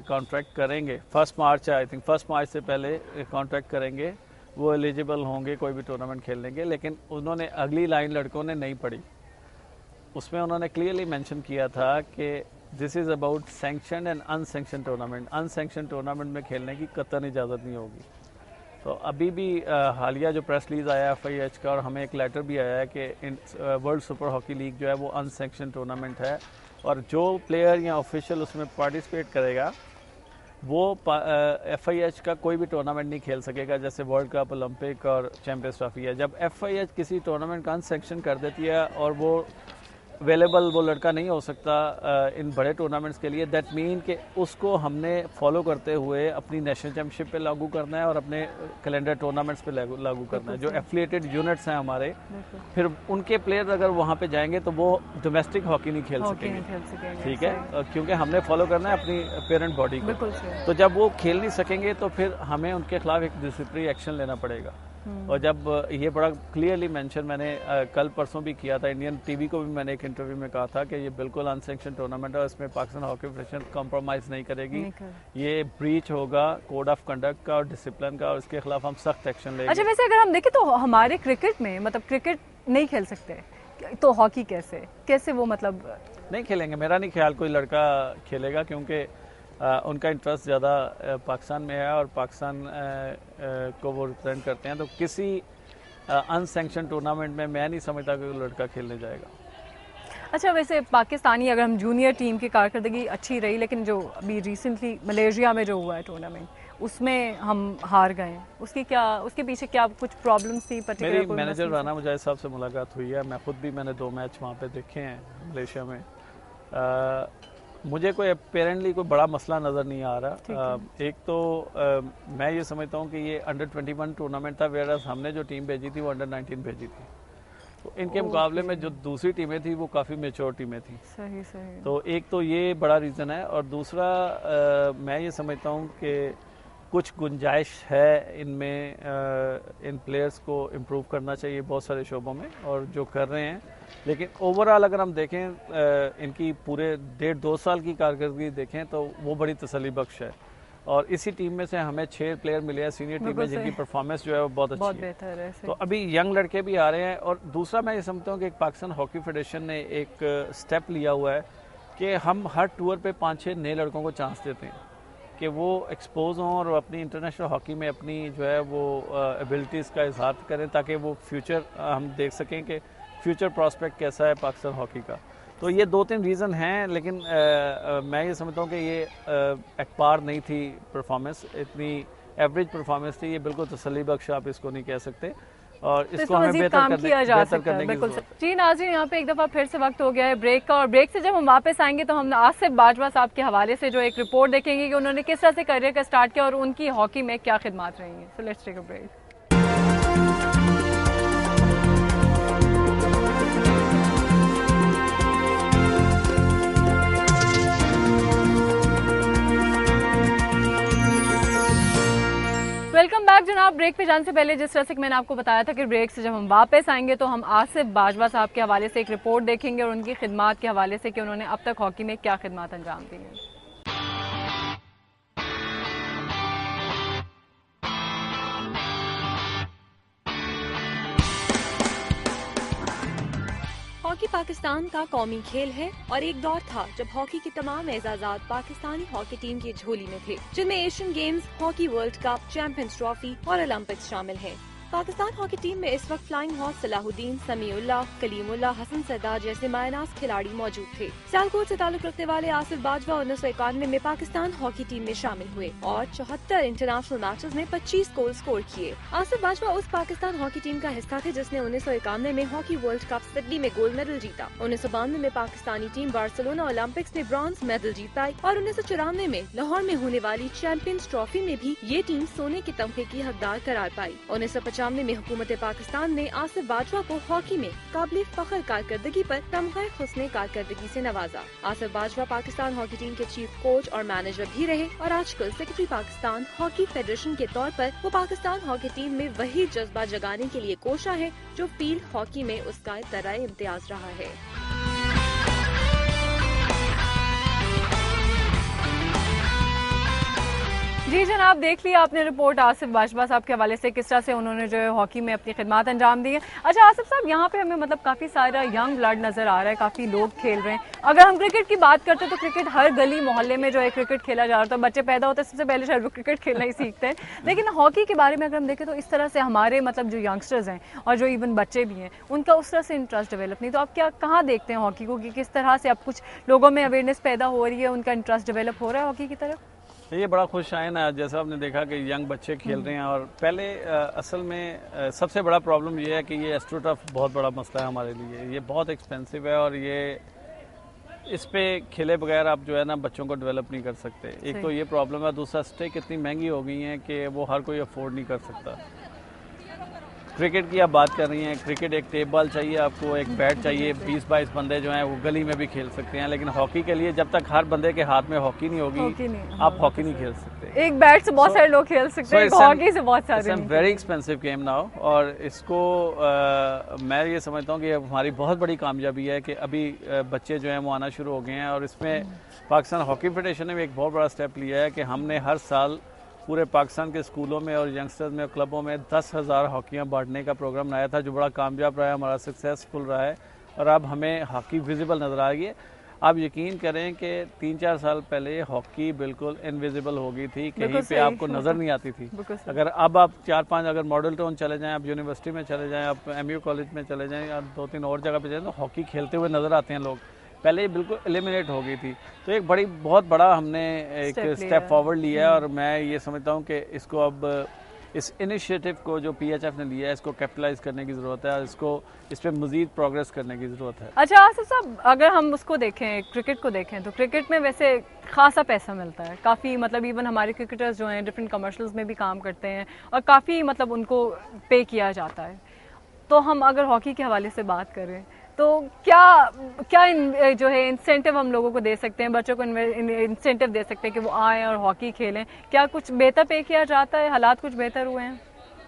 कॉन्ट्रैक्ट करेंगे, 1 मार्च आई थिंक 1 मार्च से पहले कॉन्ट्रैक्ट करेंगे वो एलिजिबल होंगे कोई भी टूर्नामेंट खेलने के। लेकिन उन्होंने अगली लाइन लड़कों ने नहीं पढ़ी, उसमें उन्होंने क्लियरली मेंशन किया था कि this is about sanction and unsanction tournament. Unsanction tournament में खेलने की कतई इजाज़त नहीं होगी। तो अभी भी हालिया जो प्रेस रिलीज आया FIH का और हमें एक लेटर भी आया है कि वर्ल्ड सुपर हॉकी लीग जो है वो अनसैंक्शन टूर्नामेंट है और जो प्लेयर या ऑफिशियल उसमें पार्टिसिपेट करेगा वो FIH का कोई भी टूर्नामेंट नहीं खेल सकेगा, जैसे वर्ल्ड कप, ओलंपिक और चैंपियंस ट्रॉफी है। जब FIH किसी टूर्नामेंट का अनसैंक्शन कर देती है और वो अवेलेबल वो लड़का नहीं हो सकता इन बड़े टूर्नामेंट्स के लिए, दैट मीन कि उसको हमने फॉलो करते हुए अपनी नेशनल चैंपियनशिप पे लागू करना है और अपने कैलेंडर टूर्नामेंट्स पे लागू करना है। जो एफिलिएटेड यूनिट्स हैं हमारे, फिर उनके प्लेयर अगर वहाँ पे जाएंगे तो वो डोमेस्टिक हॉकी नहीं खेल सकेंगे, ठीक है, क्योंकि हमने फॉलो करना है अपनी पेरेंट बॉडी को। तो जब वो खेल नहीं सकेंगे तो फिर हमें उनके खिलाफ एक डिसिप्लिनरी एक्शन लेना पड़ेगा। और जब ये बड़ा क्लियरली मेंशन मैंने कल परसों भी किया था, इंडियन टीवी को भी मैंने एक इंटरव्यू में कहा था कि ये बिल्कुल अनसैंक्शन टूर्नामेंट है और इसमें पाकिस्तान हॉकी फेडरेशन कॉम्प्रोमाइज़ नहीं करेगी। ये ब्रीच होगा कोड ऑफ कंडक्ट का और डिसिप्लिन का और इसके खिलाफ हम सख्त एक्शन लेंगे। अच्छा, वैसे अगर हम देखें तो हमारे क्रिकेट में मतलब क्रिकेट नहीं खेल सकते तो हॉकी कैसे वो मतलब नहीं खेलेंगे? मेरा नहीं ख्याल कोई लड़का खेलेगा, क्योंकि उनका इंटरेस्ट ज़्यादा पाकिस्तान में है और पाकिस्तान को वो रिप्रेजेंट करते हैं। तो किसी अनसैंक्शन टूर्नामेंट में मैं नहीं समझता कि लड़का खेलने जाएगा। अच्छा, वैसे पाकिस्तानी अगर हम जूनियर टीम की कारकर्दगी अच्छी रही, लेकिन जो अभी रिसेंटली मलेशिया में जो हुआ है टूर्नामेंट उसमें हम हार गए, उसके पीछे क्या कुछ प्रॉब्लम्स थी? मेरी मैनेजर राना मुजाहिद साहब से मुलाकात हुई है, मैं खुद भी मैंने 2 मैच वहाँ पे देखे हैं मलेशिया में। मुझे कोई अपेरेंटली कोई बड़ा मसला नज़र नहीं आ रहा। एक तो मैं ये समझता हूँ कि ये अंडर 21 टूर्नामेंट था, वेयरएज़ हमने जो टीम भेजी थी वो अंडर 19 भेजी थी। तो इनके मुकाबले में जो दूसरी टीमें थी वो काफ़ी मेच्योर टीमें थी। सही। तो एक तो ये बड़ा रीज़न है और दूसरा मैं ये समझता हूँ कि कुछ गुंजाइश है इनमें, इन प्लेयर्स को इम्प्रूव करना चाहिए बहुत सारे शोबों में और जो कर रहे हैं। लेकिन ओवरऑल अगर हम देखें इनकी पूरे 1.5-2 साल की कारकर्दगी देखें तो वो बड़ी तसल्ली बख्श है और इसी टीम में से हमें 6 प्लेयर मिले हैं सीनियर टीम में जिनकी परफॉर्मेंस जो है वो बहुत अच्छी है। तो अभी यंग लड़के भी आ रहे हैं। और दूसरा मैं ये समझता हूँ कि पाकिस्तान हॉकी फेडरेशन ने एक स्टेप लिया हुआ है कि हम हर टूर पे 5-6 नए लड़कों को चांस देते हैं कि वो एक्सपोज हों और अपनी इंटरनेशनल हॉकी में अपनी जो है वो एबिलिटीज़ का इजहार करें ताकि वो फ्यूचर हम देख सकें कि फ्यूचर प्रॉस्पेक्ट कैसा है पाकिस्तान हॉकी का। तो ये 2-3 रीज़न हैं, लेकिन मैं ये समझता हूँ कि ये एकबार नहीं थी परफॉर्मेंस, इतनी एवरेज परफॉर्मेंस थी। ये बिल्कुल तसल्ली बख्श आप इसको नहीं कह सकते और तो इसको हमें बेहतर करने की जरूरत है। जी नाज़रीन, यहाँ पे एक दफ़ा फिर से वक्त हो गया है ब्रेक का और ब्रेक से जब हम वापस आएंगे तो हम आसिफ बाजवा साहब के हवाले से जो एक रिपोर्ट देखेंगे कि उन्होंने किस तरह से करियर का स्टार्ट किया और उनकी हॉकी में क्या खिदमत रही हैं। So let's take a break. Welcome back जनाब। ब्रेक पे जाने से पहले जिस तरह से मैंने आपको बताया था कि ब्रेक से जब हम वापस आएंगे तो हम आसिफ बाजवा साहब के हवाले से एक रिपोर्ट देखेंगे और उनकी खिदमत के हवाले से कि उन्होंने अब तक हॉकी में क्या खिदमत अंजाम दी हैं। हॉकी पाकिस्तान का कौमी खेल है और एक दौर था जब हॉकी के तमाम एजाजात पाकिस्तानी हॉकी टीम की झोली में थे, जिनमें Asian games, hockey world cup, champions trophy और ओलंपिक्स शामिल हैं। पाकिस्तान हॉकी टीम में इस वक्त फ्लाइंग हॉर्स सलाहुद्दीन, समीउल्लाह, कलीमुल्लाह, हसन सरदार जैसे मायनाज खिलाड़ी मौजूद थे। सियालकोट से ताल्लुक रखने वाले आसिफ बाजवा 1991 में पाकिस्तान हॉकी टीम में शामिल हुए और 74 इंटरनेशनल मैचेस में 25 गोल स्कोर किए। आसिफ बाजवा उस पाकिस्तान हॉकी टीम का हिस्सा थे जिसने 1991 में हॉकी वर्ल्ड कप सिडनी में गोल्ड मेडल जीता। 1992 में पाकिस्तानी टीम बार्सिलोना ओलंपिक्स में ब्रॉन्ज मेडल जीत पाई और 1994 में लाहौर में होने वाली चैंपियंस ट्रॉफी में भी ये टीम सोने के तमगे की हकदार करार पाई। 1995 में हुकूमत पाकिस्तान ने आसिफ बाजवा को हॉकी में काबिल फख्र कारकर्दगी पर तमगा हुस्ने कारकर्दगी से नवाजा। आसिफ बाजवा पाकिस्तान हॉकी टीम के चीफ कोच और मैनेजर भी रहे और आजकल सेक्रेटरी पाकिस्तान हॉकी फेडरेशन के तौर पर वो पाकिस्तान हॉकी टीम में वही जज्बा जगाने के लिए कोशा है जो फील्ड हॉकी में उसका तरह इम्तियाज रहा है। जी जनाब, देख लिया आपने रिपोर्ट आसिफ बाजवा साहब के हवाले से, किस तरह से उन्होंने जो है हॉकी में अपनी खिदमत अंजाम दी है। अच्छा आसिफ साहब, यहाँ पे हमें मतलब काफ़ी सारा यंग ब्लड नज़र आ रहा है, काफ़ी लोग खेल रहे हैं। अगर हम क्रिकेट की बात करते हैं तो क्रिकेट हर गली मोहल्ले में जो है क्रिकेट खेला जा रहा है, बच्चे पैदा होते हैं सबसे पहले शायद वो क्रिकेट खेलना ही सीखते हैं। लेकिन हॉकी के बारे में अगर हम देखें तो इस तरह से हमारे मतलब जो यंगस्टर्स हैं और जो इवन बच्चे भी हैं उनका उस तरह से इंटरेस्ट डेवलप नहीं। तो आप क्या कहाँ देखते हैं हॉकी को कि किस तरह से अब कुछ लोगों में अवेयरनेस पैदा हो रही है, उनका इंटरेस्ट डेवलप हो रहा है हॉकी की तरफ? ये बड़ा खुश आयन है, जैसा आपने देखा कि यंग बच्चे खेल रहे हैं। और पहले असल में सबसे बड़ा प्रॉब्लम ये है कि ये एस्ट्रोटर्फ बहुत बड़ा मसला है हमारे लिए। ये बहुत एक्सपेंसिव है और ये इस पे खेले बगैर आप जो है ना बच्चों को डेवलप नहीं कर सकते। एक तो ये प्रॉब्लम है, दूसरा स्टेक इतनी महंगी हो गई हैं कि वो हर कोई अफोर्ड नहीं कर सकता। क्रिकेट की आप बात कर रही हैं, क्रिकेट एक टेबल चाहिए आपको, एक बैट चाहिए, 20-22 बंदे जो हैं वो गली में भी खेल सकते हैं। लेकिन हॉकी के लिए जब तक हर बंदे के हाथ में हॉकी नहीं होगी आप हॉकी नहीं खेल सकते। एक बैट से बहुत सारे लोग खेल सकते हैं, हॉकी से बहुत सारे नहीं। Very expensive game now. और इसको मैं ये समझता हूँ कि हमारी बहुत बड़ी कामयाबी है कि अभी बच्चे जो हैं वो आना शुरू हो गए हैं। और इसमें पाकिस्तान हॉकी फेडरेशन ने भी एक बहुत बड़ा स्टेप लिया है कि हमने हर साल पूरे पाकिस्तान के स्कूलों में और यंगस्टर्स में और क्लबों में 10,000 हॉकियाँ बांटने का प्रोग्राम बनाया था, जो बड़ा कामयाब रहा है, हमारा सक्सेसफुल रहा है। और अब हमें हॉकी विजिबल नज़र आ रही है। आप यकीन करें कि 3-4 साल पहले हॉकी बिल्कुल इनविजिबल हो गई थी, कहीं पे आपको नज़र नहीं आती थी। अगर अब आप 4-5 अगर मॉडल टाउन चले जाएं, आप यूनिवर्सिटी में चले जाएं, आप MU कॉलेज में चले जाएं या 2-3 और जगह पे जाएं तो हॉकी खेलते हुए नज़र आते हैं लोग। पहले बिल्कुल एलिमिनेट हो गई थी। तो एक बहुत बड़ा हमने एक स्टेप फॉरवर्ड लिया है। और मैं ये समझता हूँ कि इसको अब इस इनिशिएटिव को जो PHF ने लिया है इसको कैपिटलाइज करने की ज़रूरत है और इस पर मज़ीद प्रोग्रेस करने की ज़रूरत है। अच्छा आसिफ साहब, अगर हम उसको देखें, क्रिकेट को देखें तो क्रिकेट में वैसे खासा पैसा मिलता है काफ़ी। मतलब इवन हमारे क्रिकेटर्स जो हैं डिफरेंट कमर्शियल्स में भी काम करते हैं और काफ़ी मतलब उनको पे किया जाता है। तो हम अगर हॉकी के हवाले से बात करें तो क्या जो है इंसेंटिव हम लोगों को दे सकते हैं, बच्चों को इंसेंटिव दे सकते हैं कि वो आएँ और हॉकी खेलें? क्या कुछ बेहतर पे किया जाता है? हालात कुछ बेहतर हुए हैं?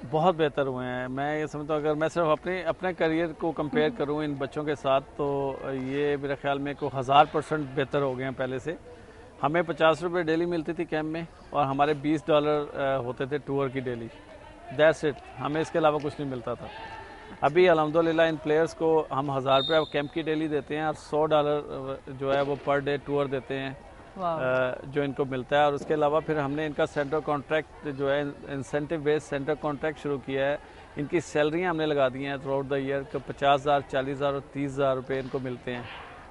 बहुत बेहतर हुए हैं। मैं ये समझता हूँ अगर मैं सिर्फ अपने करियर को कंपेयर करूँ इन बच्चों के साथ तो ये मेरे ख्याल में को 1000% बेहतर हो गए हैं पहले से। हमें 50 रुपये डेली मिलती थी कैंप में और हमारे $20 होते थे टूर की डेली। दैट्स इट, हमें इसके अलावा कुछ नहीं मिलता था। अभी अल्हम्दुलिल्लाह इन प्लेयर्स को हम 1000 रुपये कैंप की डेली देते हैं और $100 जो है वो पर डे टूर देते हैं जो इनको मिलता है। और उसके अलावा फिर हमने इनका सेंटर कॉन्ट्रैक्ट जो है इंसेंटिव बेस्ड सेंटर कॉन्ट्रैक्ट शुरू किया है। इनकी सैलरियाँ हमने लगा दी हैं थ्रू आउट द ईयर कि 50,000, 40,000 और 30,000 रुपये इनको मिलते हैं।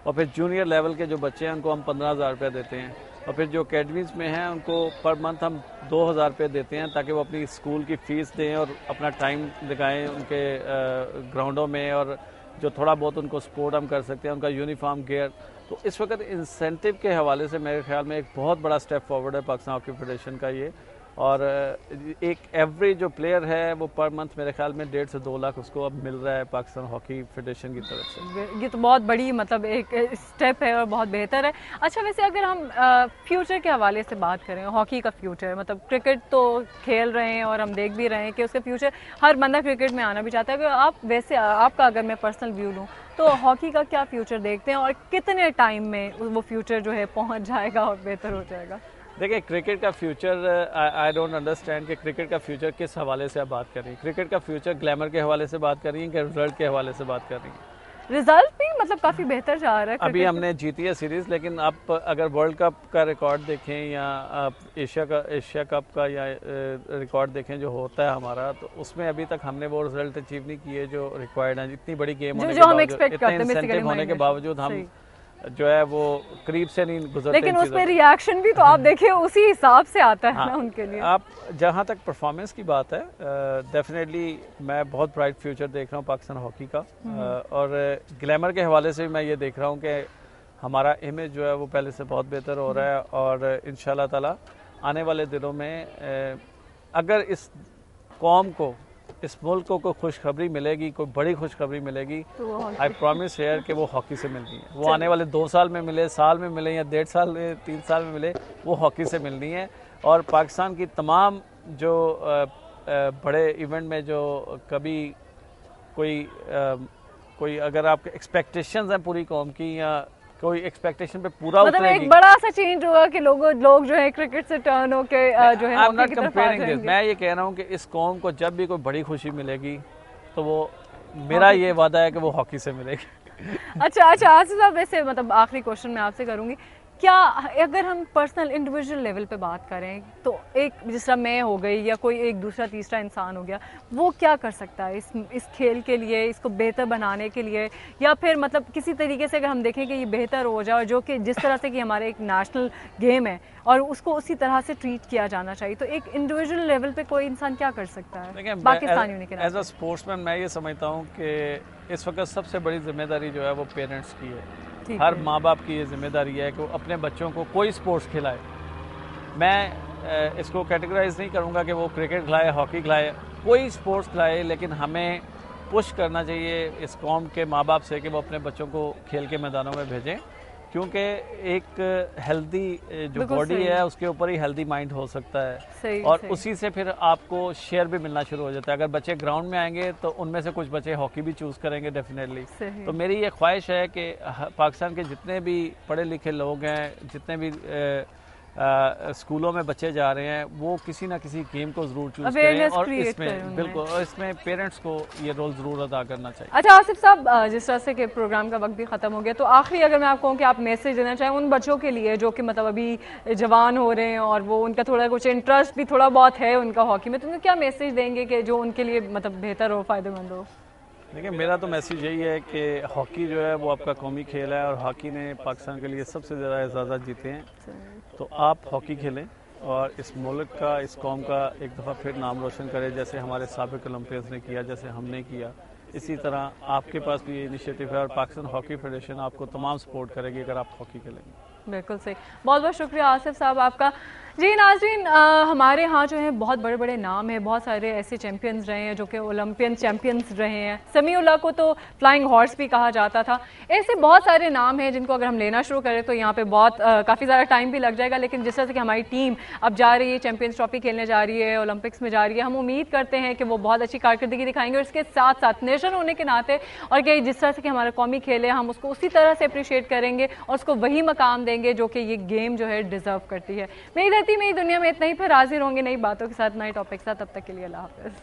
और फिर जूनियर लेवल के जो बच्चे हैं उनको हम 15,000 रुपये देते हैं। और फिर जो अकेडमीज़ में हैं उनको पर मंथ हम 2,000 रुपये देते हैं ताकि वो अपनी स्कूल की फ़ीस दें और अपना टाइम लगाएं उनके ग्राउंडों में। और जो थोड़ा बहुत उनको सपोर्ट हम कर सकते हैं, उनका यूनिफॉर्म गियर। तो इस वक्त इंसेंटिव के हवाले से मेरे ख्याल में एक बहुत बड़ा स्टेप फॉरवर्ड है पाकिस्तान हॉकी फेडरेशन का ये। और एक एवरेज जो प्लेयर है वो पर मंथ मेरे ख्याल में 1.5 से 2 लाख उसको अब मिल रहा है पाकिस्तान हॉकी फेडरेशन की तरफ से। ये तो बहुत बड़ी मतलब एक स्टेप है और बहुत बेहतर है। अच्छा वैसे अगर हम फ्यूचर के हवाले से बात करें, हॉकी का फ्यूचर, मतलब क्रिकेट तो खेल रहे हैं और हम देख भी रहे हैं कि उसका फ्यूचर हर बंदा क्रिकेट में आना भी चाहता है। अगर आप वैसे आपका अगर मैं पर्सनल व्यू लूँ तो हॉकी का क्या फ्यूचर देखते हैं और कितने टाइम में वो फ्यूचर जो है पहुँच जाएगा और बेहतर हो जाएगा? देखिए क्रिकेट का फ्यूचर आई डोंट अंडरस्टैंड कि क्रिकेट का फ्यूचर किस हवाले से आप बात कर रही हैं। क्रिकेट का फ्यूचर ग्लैमर के हवाले से बात कर रही हैं कि रिजल्ट के हवाले से बात कर रही हैं? रिजल्ट भी मतलब काफ़ी बेहतर जा रहा है। अभी हमने जीती है सीरीज़, लेकिन आप अगर वर्ल्ड कप का रिकॉर्ड देखें या आप एशिया कप का या रिकॉर्ड देखें जो होता है हमारा, तो उसमें अभी तक हमने वो रिजल्ट अचीव नहीं किए जो रिक्वायर्ड है। इतनी बड़ी गेम होने के बावजूद, इतने इंसेंटिव होने के बावजूद हम जो है वो करीब से नहीं गुजरते। लेकिन उस पे रिएक्शन भी तो आप देखिए उसी हिसाब से आता है ना उनके लिए। आप जहाँ तक परफॉर्मेंस की बात है, डेफिनेटली मैं बहुत ब्राइट फ्यूचर देख रहा हूँ पाकिस्तान हॉकी का, और ग्लैमर के हवाले से भी मैं ये देख रहा हूँ कि हमारा इमेज जो है वो पहले से बहुत बेहतर हो रहा है, और इंशाल्लाह ताला आने वाले दिनों में अगर इस कौम को, इस मुल्क को कोई खुशखबरी मिलेगी, कोई बड़ी खुशखबरी मिलेगी, तो आई प्रॉमिस हेयर कि वो हॉकी से मिलनी है। वो आने वाले 2 साल में मिले, साल में मिले या 1.5 साल में, 3 साल में मिले, वो हॉकी से मिलनी है। और पाकिस्तान की तमाम जो बड़े इवेंट में जो कभी कोई अगर आपके एक्सपेक्टेशंस हैं पूरी कौम की, या कोई एक्सपेक्टेशन पे पूरा मतलब एक बड़ा सा चेंज होगा कि लोग जो है क्रिकेट से टर्न होके जो है I'm not comparing this, मैं ये कह रहा हूँ कि इस कौम को जब भी कोई बड़ी खुशी मिलेगी तो वो मेरा ये वादा है कि वो हॉकी से मिलेगी। अच्छा आसिफ साहब, वैसे मतलब आखिरी क्वेश्चन मैं आपसे करूँगी, क्या अगर हम पर्सनल इंडिविजुअल लेवल पे बात करें तो एक जिस तरह मैं हो गई या कोई एक दूसरा तीसरा इंसान हो गया, वो क्या कर सकता है इस खेल के लिए, इसको बेहतर बनाने के लिए, या फिर मतलब किसी तरीके से अगर हम देखें कि ये बेहतर हो जाए, और जो कि जिस तरह से कि हमारे एक नेशनल गेम है और उसको उसी तरह से ट्रीट किया जाना चाहिए, तो एक इंडिविजुअल लेवल पे कोई इंसान क्या कर सकता है पाकिस्तानियों के? एज अ स्पोर्ट्समैन मैं ये समझता हूँ कि इस वक्त सबसे बड़ी जिम्मेदारी जो है वो पेरेंट्स की है। हर माँ बाप की ये जिम्मेदारी है कि वो अपने बच्चों को कोई स्पोर्ट्स खिलाए। मैं इसको कैटेगराइज नहीं करूँगा कि वो क्रिकेट खिलाए, हॉकी खिलाए, कोई स्पोर्ट्स खिलाए, लेकिन हमें पुश करना चाहिए इस कौम के माँ बाप से कि वो अपने बच्चों को खेल के मैदानों में भेजें, क्योंकि एक हेल्दी जो बॉडी है उसके ऊपर ही हेल्दी माइंड हो सकता है, और उसी से फिर आपको शेयर भी मिलना शुरू हो जाता है। अगर बच्चे ग्राउंड में आएंगे तो उनमें से कुछ बच्चे हॉकी भी चूज़ करेंगे डेफिनेटली। तो मेरी ये ख्वाहिश है कि पाकिस्तान के जितने भी पढ़े लिखे लोग हैं, जितने भी स्कूलों में बच्चे जा रहे हैं, वो किसी ना किसी गेम को जरूर चूज करें, और इसमें बिल्कुल, और इसमें पेरेंट्स को ये रोल जरूर अदा करना चाहिए। अच्छा आसिफ साहब, जिस तरह से कि प्रोग्राम का वक्त भी खत्म हो गया, तो आखिरी अगर मैं आपको कहूँ कि आप मैसेज देना चाहें उन बच्चों के लिए जो कि मतलब अभी जवान हो रहे हैं और वो उनका थोड़ा कुछ इंटरेस्ट भी थोड़ा बहुत है उनका हॉकी में, तो उनको क्या मैसेज देंगे कि जो उनके लिए मतलब बेहतर हो, फायदेमंद हो? देखिए, मेरा तो मैसेज यही है कि हॉकी जो है वो आपका कौमी खेल है, और हॉकी ने पाकिस्तान के लिए सबसे ज़्यादा एजाज़त जीते हैं। तो आप हॉकी खेलें और इस मुल्क का, इस कौम का एक दफ़ा फिर नाम रोशन करें, जैसे हमारे साबिक ओलंपियंस ने किया, जैसे हमने किया। इसी तरह आपके पास भी ये इनिशिएटिव है, और पाकिस्तान हॉकी फेडरेशन आपको तमाम सपोर्ट करेगी अगर आप हॉकी खेलेंगे। बिल्कुल सही, बहुत बहुत शुक्रिया आसिफ साहब आपका। जी नाज़रीन, हमारे यहाँ जो है बहुत बड़े बड़े नाम हैं, बहुत सारे ऐसे चैंपियंस रहे हैं जो कि ओलंपियन चैंपियंस रहे हैं। समीउल्लाह को तो फ्लाइंग हॉर्स भी कहा जाता था। ऐसे बहुत सारे नाम हैं जिनको अगर हम लेना शुरू करें तो यहाँ पे बहुत काफ़ी ज़्यादा टाइम भी लग जाएगा, लेकिन जिस तरह से कि हमारी टीम अब जा रही है, चैंपियंस ट्रॉफी खेलने जा रही है, ओलंपिक्स में जा रही है, हम उम्मीद करते हैं कि वो बहुत अच्छी कारकर्दगी दिखाएंगे, और इसके साथ साथ नेशन होने के नाते और कि जिस तरह से कि हमारा कौमी खेल है, हम उसको उसी तरह से अप्रिशिएट करेंगे और उसको वही मकाम देंगे जो कि ये गेम जो है डिजर्व करती है। मेरी धरती मेरी दुनिया में इतना ही, फिर हाजिर होंगे नई बातों के साथ, नए टॉपिक के साथ। तब तक के लिए अल्लाह हाफ़िज़।